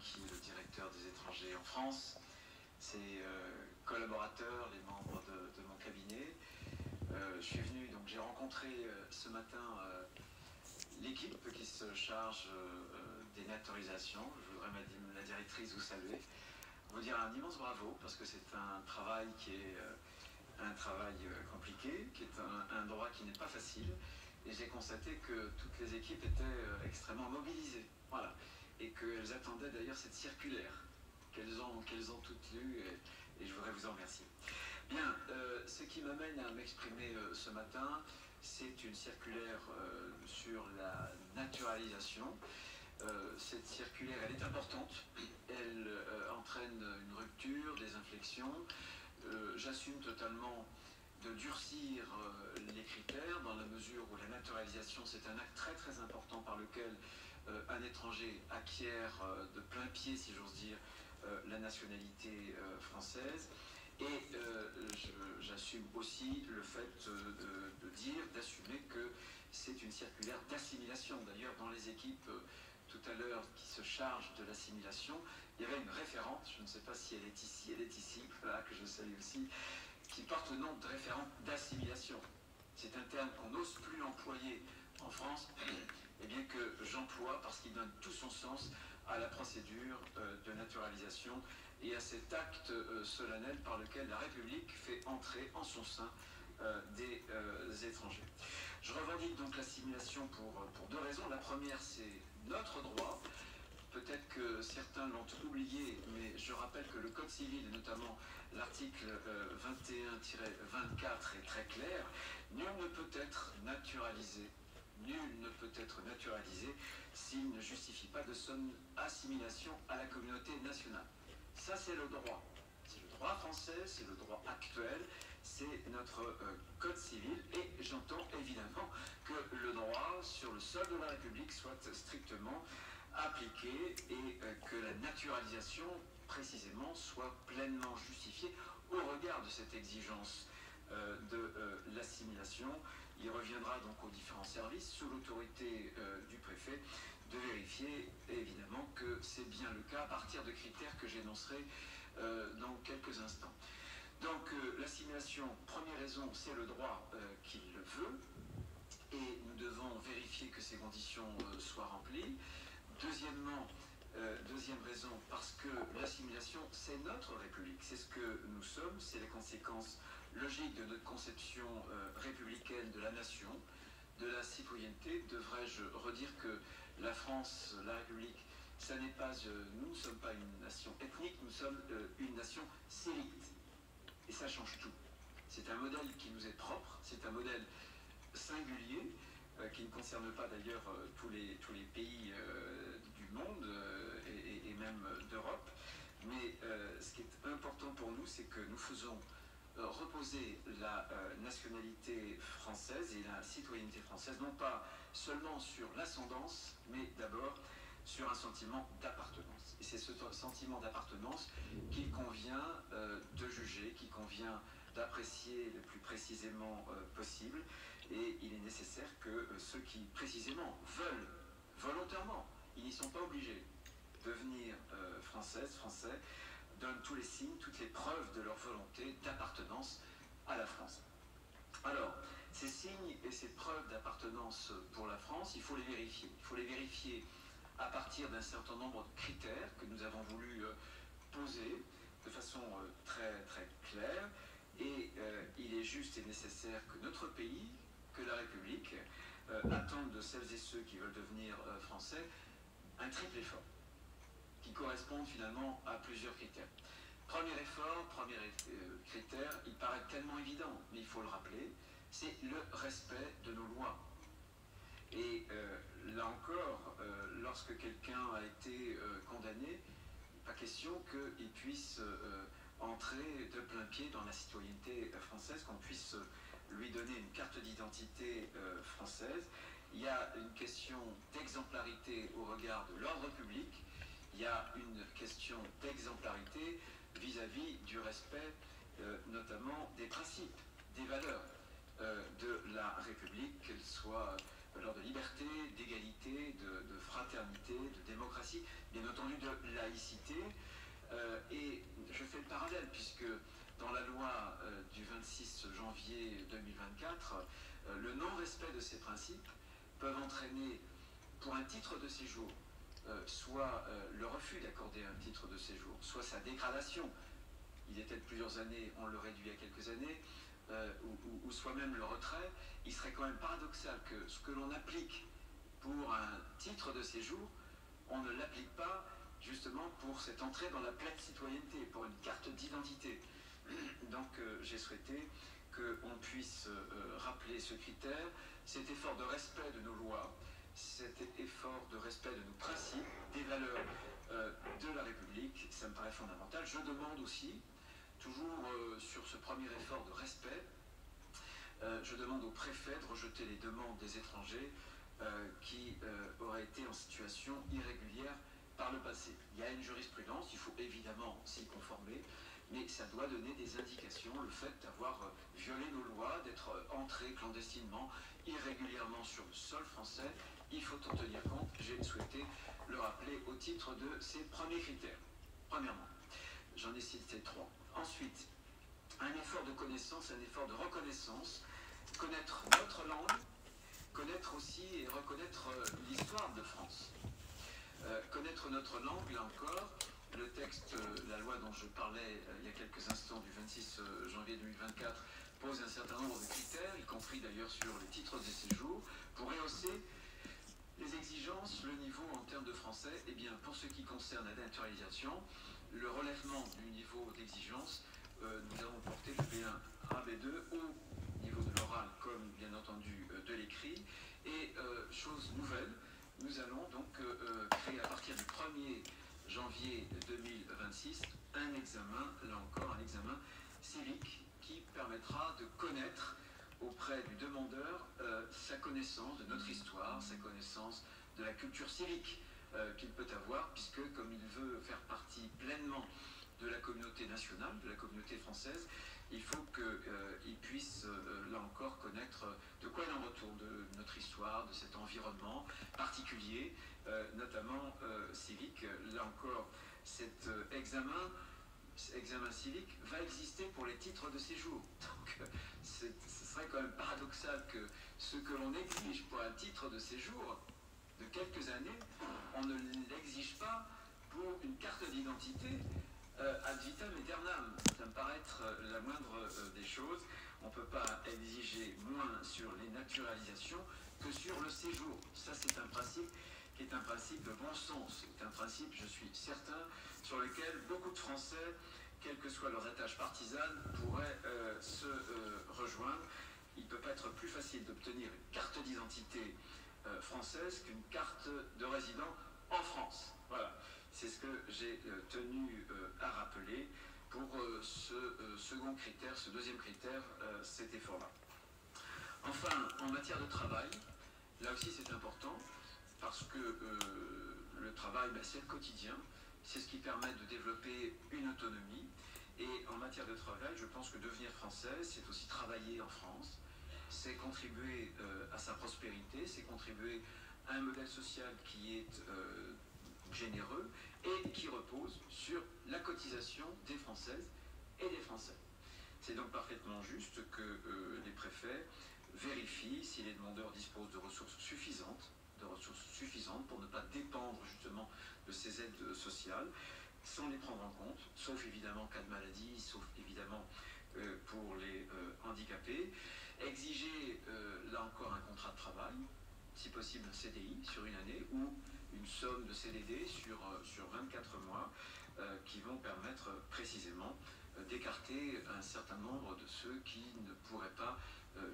qui est le directeur des étrangers en France, ses collaborateurs, les membres de mon cabinet. Je suis venu, donc j'ai rencontré ce matin l'équipe qui se charge des naturalisations. Je voudrais, Madame la directrice, vous saluer, vous dire un immense bravo, parce que c'est un travail qui est un travail compliqué, qui est un droit qui n'est pas facile. Et j'ai constaté que toutes les équipes étaient extrêmement mobilisées. Voilà. Et qu'elles attendaient d'ailleurs cette circulaire qu'elles ont toutes lues, et je voudrais vous en remercier. Bien, ce qui m'amène à m'exprimer ce matin, c'est une circulaire sur la naturalisation. Cette circulaire, elle est importante, elle entraîne une rupture, des inflexions. J'assume totalement de durcir les critères dans la mesure où la naturalisation, c'est un acte très très important par lequel un étranger acquiert de plein pied, si j'ose dire, la nationalité française. Et j'assume aussi le fait d'assumer que c'est une circulaire d'assimilation. D'ailleurs, dans les équipes tout à l'heure qui se chargent de l'assimilation, il y avait une référente, je ne sais pas si elle est ici, voilà, que je salue aussi, qui porte le nom de référente d'assimilation. C'est un terme qu'on n'ose plus employer en France, et bien que j'emploie parce qu'il donne tout son sens à la procédure de naturalisation et à cet acte solennel par lequel la République fait entrer en son sein des étrangers. Je revendique donc l'assimilation pour deux raisons. La première, c'est notre droit. Peut-être que certains l'ont oublié, mais je rappelle que le Code civil, et notamment l'article 21-24, est très clair. Nul ne peut être naturalisé. Nul ne peut être naturalisé s'il ne justifie pas de son assimilation à la communauté nationale. Ça, c'est le droit. C'est le droit français, c'est le droit actuel, c'est notre Code civil, et j'entends évidemment que le droit sur le sol de la République soit strictement appliqué et que la naturalisation, précisément, soit pleinement justifiée au regard de cette exigence de l'assimilation. Il reviendra donc aux différents services, sous l'autorité du préfet, de vérifier évidemment que c'est bien le cas à partir de critères que j'énoncerai dans quelques instants. Donc l'assimilation, première raison, c'est le droit qui le veut, et nous devons vérifier que ces conditions soient remplies. Deuxièmement, deuxième raison, parce que l'assimilation, c'est notre République, c'est ce que nous sommes, c'est les conséquences logiques de notre conception républicaine de la nation, de la citoyenneté. Devrais-je redire que la France, la République, ça n'est pas, nous ne sommes pas une nation ethnique, nous sommes une nation célite. Et ça change tout. C'est un modèle qui nous est propre, c'est un modèle singulier, qui ne concerne pas d'ailleurs tous les pays du monde et même d'Europe. Mais ce qui est important pour nous, c'est que nous faisons reposer la nationalité française et la citoyenneté française, non pas seulement sur l'ascendance, mais d'abord sur un sentiment d'appartenance. Et c'est ce sentiment d'appartenance qu'il convient de juger, qu'il convient d'apprécier le plus précisément possible. Et il est nécessaire que ceux qui précisément veulent, volontairement, ils n'y sont pas obligés, devenir françaises, français, donnent tous les signes, toutes les preuves de leur volonté d'appartenance à la France. Alors, ces signes et ces preuves d'appartenance pour la France, il faut les vérifier. Il faut les vérifier à partir d'un certain nombre de critères que nous avons voulu poser de façon très très claire. Et il est juste et nécessaire que notre pays, que la République, attendent de celles et ceux qui veulent devenir français un triple effort qui correspondent finalement à plusieurs critères. Premier effort, premier critère, il paraît tellement évident, mais il faut le rappeler, c'est le respect de nos lois. Et là encore, lorsque quelqu'un a été condamné, pas question qu'il puisse entrer de plein pied dans la citoyenneté française, qu'on puisse lui donner une carte d'identité française. Il y a une question d'exemplarité au regard de l'ordre public, il y a une question d'exemplarité vis-à-vis du respect notamment des principes, des valeurs de la République, qu'elles soient valeurs de liberté, d'égalité, de fraternité. fraternité, de démocratie, bien entendu de laïcité. Et je fais le parallèle puisque dans la loi du 26 janvier 2024, le non-respect de ces principes peuvent entraîner pour un titre de séjour soit le refus d'accorder un titre de séjour, soit sa dégradation. Il était de plusieurs années, on le réduit à quelques années, ou soit même le retrait. Il serait quand même paradoxal que ce que l'on applique pour un titre de séjour, on ne l'applique pas justement pour cette entrée dans la pleine citoyenneté, pour une carte d'identité. Donc j'ai souhaité qu'on puisse rappeler ce critère, cet effort de respect de nos lois, cet effort de respect de nos principes, des valeurs de la République, ça me paraît fondamental. Je demande aussi, toujours sur ce premier effort de respect, je demande au préfet de rejeter les demandes des étrangers qui auraient été en situation irrégulière par le passé. Il y a une jurisprudence, il faut évidemment s'y conformer, mais ça doit donner des indications, le fait d'avoir violé nos lois, d'être entré clandestinement, irrégulièrement sur le sol français, il faut en tenir compte. J'ai souhaité le rappeler au titre de ces premiers critères. Premièrement, j'en ai cité 3. Ensuite, un effort de connaissance, un effort de reconnaissance, connaître notre langue, connaître aussi et reconnaître l'histoire de France. Connaître notre langue, là encore, le texte, la loi dont je parlais il y a quelques instants du 26 janvier 2024 pose un certain nombre de critères, y compris d'ailleurs sur les titres de séjour, pour rehausser les exigences, le niveau en termes de français. Eh bien, pour ce qui concerne la naturalisation, le relèvement du niveau d'exigence, nous avons porté le B1 à B2 au niveau de l'oral comme bien entendu de l'écrit. Et chose nouvelle, nous allons donc créer à partir du 1er janvier 2026 un examen, là encore un examen civique qui permettra de connaître auprès du demandeur sa connaissance de notre histoire, sa connaissance de la culture civique qu'il peut avoir, puisque comme il veut faire partie pleinement de la communauté nationale, de la communauté française, il faut qu'il puisse, là encore, connaître de quoi il en retourne, de notre histoire, de cet environnement particulier, notamment civique. Là encore, cet examen civique va exister pour les titres de séjour. Donc, ce serait quand même paradoxal que ce que l'on exige pour un titre de séjour de quelques années, on ne l'exige pas pour une carte d'identité ad vitam aeternam. Ça me paraît être la moindre des choses. On ne peut pas exiger moins sur les naturalisations que sur le séjour. Ça, c'est un principe qui est un principe de bon sens. C'est un principe, je suis certain, sur lequel beaucoup de Français, quelles que soient leurs attaches partisanes, pourraient se rejoindre. Il ne peut pas être plus facile d'obtenir une carte d'identité française qu'une carte de résident en France. Voilà, c'est ce que j'ai tenu à rappeler pour ce second critère, ce deuxième critère, cet effort-là. Enfin, en matière de travail, là aussi c'est important, parce que le travail, c'est le quotidien, c'est ce qui permet de développer une autonomie. Et en matière de travail, je pense que devenir français, c'est aussi travailler en France, c'est contribuer à sa prospérité, c'est contribuer à un modèle social qui est généreux et qui repose sur la cotisation des Françaises et des Français. C'est donc parfaitement juste que les préfets vérifient si les demandeurs disposent de ressources suffisantes pour ne pas dépendre justement de ces aides sociales, sans les prendre en compte, sauf évidemment en cas de maladie, sauf évidemment pour les handicapés. Exiger là encore un contrat de travail, si possible un CDI sur une année ou une somme de CDD sur 24 mois qui vont permettre précisément d'écarter un certain nombre de ceux qui ne pourraient pas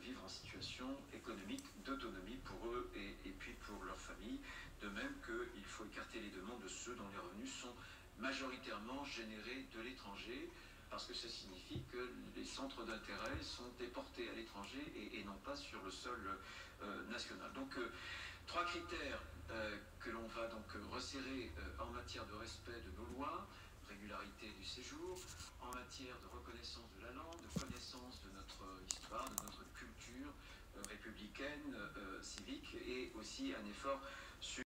vivre en situation économique d'autonomie pour eux et puis pour leur famille. De même qu'il faut écarter les demandes de ceux dont les revenus sont majoritairement générés de l'étranger, parce que ça signifie que les centres d'intérêt sont déportés à l'étranger et non pas sur le sol national. Donc, trois critères que l'on va donc resserrer en matière de respect de nos lois, régularité du séjour, en matière de reconnaissance de la langue, de connaissance de notre histoire, de notre culture républicaine, civique, et aussi un effort